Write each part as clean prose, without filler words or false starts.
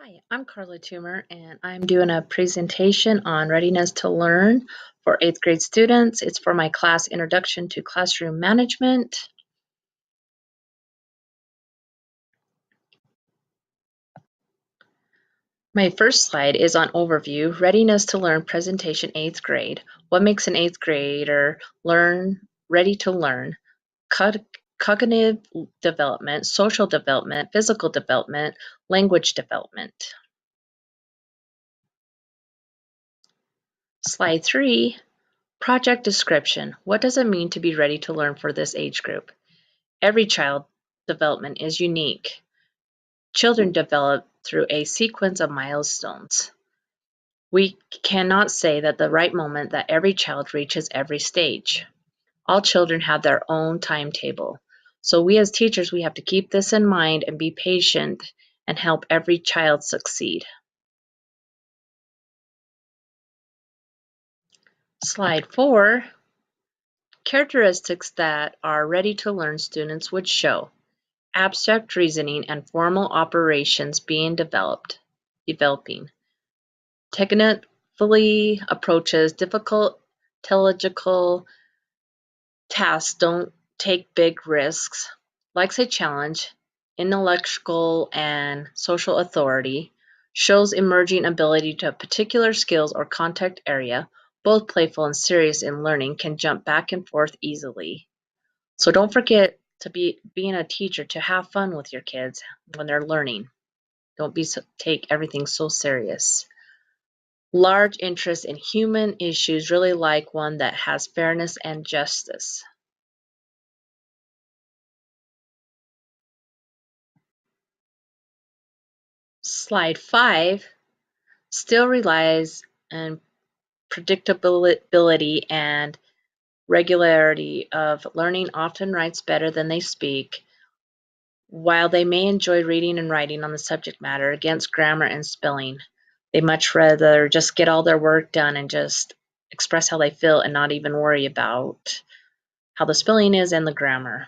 Hi, I'm Carla Toomer, and I'm doing a presentation on readiness to learn for 8th grade students. It's for my class Introduction to Classroom Management. My first slide is on overview, readiness to learn presentation 8th grade. What makes an 8th grader ready to learn? Cognitive development, social development, physical development, language development. Slide 3. Project description. What does it mean to be ready to learn for this age group? Every child development is unique. Children develop through a sequence of milestones. We cannot say that the right moment that every child reaches every stage. All children have their own timetable. So we as teachers, we have to keep this in mind and be patient and help every child succeed. Slide 4. Characteristics that our ready-to-learn students would show. Abstract reasoning and formal operations developing. Technically approaches difficult teleological tasks, don't take big risks, likes a challenge, intellectual and social authority, shows emerging ability to a particular skills or contact area, both playful and serious in learning, can jump back and forth easily. So don't forget to being a teacher to have fun with your kids when they're learning. Don't take everything so serious. Large interest in human issues, really like one that has fairness and justice. Slide 5 still relies on predictability and regularity of learning, often writes better than they speak. While they may enjoy reading and writing on the subject matter against grammar and spelling, they much rather just get all their work done and just express how they feel and not even worry about how the spelling is and the grammar.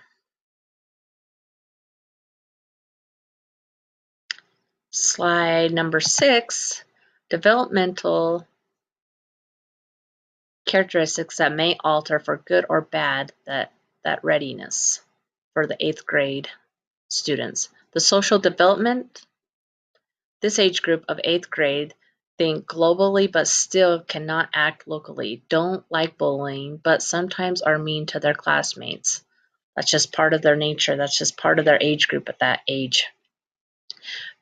Slide number 6, developmental characteristics that may alter for good or bad that readiness for the 8th grade students. The social development, this age group of 8th grade think globally but still cannot act locally, don't like bullying, but sometimes are mean to their classmates. That's just part of their nature. That's just part of their age group at that age.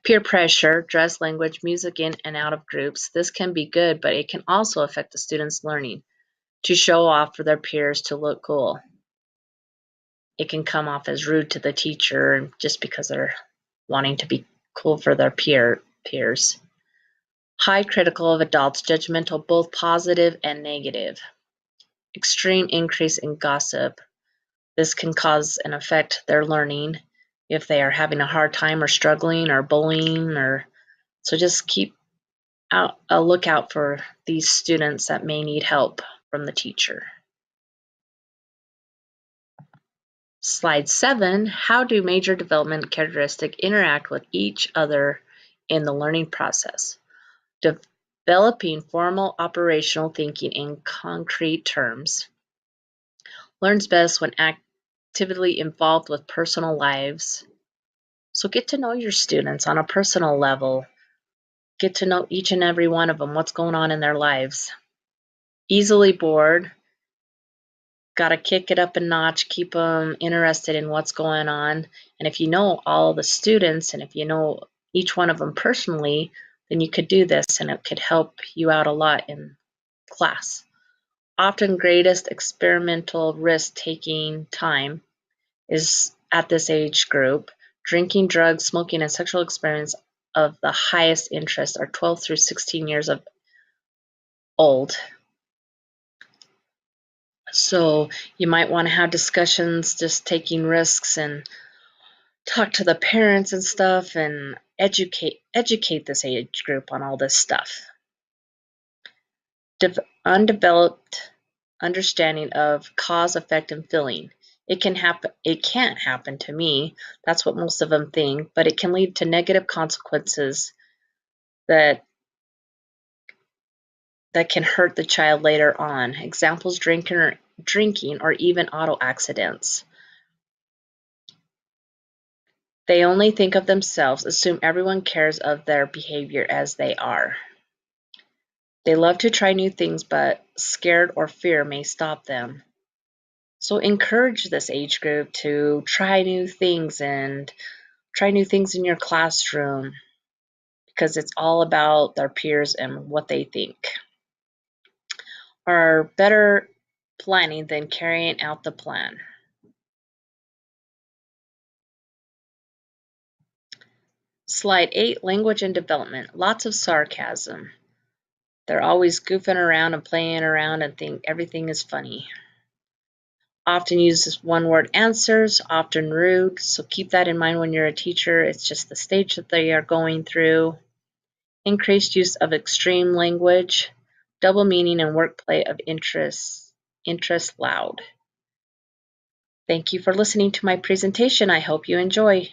Peer pressure, dress language, music in and out of groups. This can be good, but it can also affect the students' learning to show off for their peers to look cool. It can come off as rude to the teacher just because they're wanting to be cool for their peers. High critical of adults, judgmental, both positive and negative. Extreme increase in gossip. This can cause and affect their learning if they are having a hard time or struggling or bullying, or so just keep a lookout for these students that may need help from the teacher. Slide 7, how do major development characteristics interact with each other in the learning process? Developing formal operational thinking in concrete terms. Learns best when actively involved with personal lives. So get to know your students on a personal level. Get to know each and every one of them, what's going on in their lives. Easily bored. Got to kick it up a notch, keep them interested in what's going on. And if you know all the students and if you know each one of them personally, then you could do this and it could help you out a lot in class. Often greatest experimental risk-taking time is at this age group. Drinking, drugs, smoking, and sexual experiments of the highest interest are 12 through 16 years of old. So you might want to have discussions, just taking risks, and talk to the parents and stuff, and educate this age group on all this stuff. Undeveloped understanding of cause, effect, and feeling. It can happen. It can't happen to me. That's what most of them think, but it can lead to negative consequences that can hurt the child later on. Examples: drinking or even auto accidents. They only think of themselves, assume everyone cares of their behavior as they are. They love to try new things, but scared or fear may stop them. So encourage this age group to try new things and try new things in your classroom, because it's all about their peers and what they think. Are better planning than carrying out the plan. Slide 8, language and development. Lots of sarcasm. They're always goofing around and playing around and think everything is funny. Often uses one-word answers, often rude, so keep that in mind when you're a teacher. It's just the stage that they are going through. Increased use of extreme language, double meaning and wordplay of interest loud. Thank you for listening to my presentation. I hope you enjoy.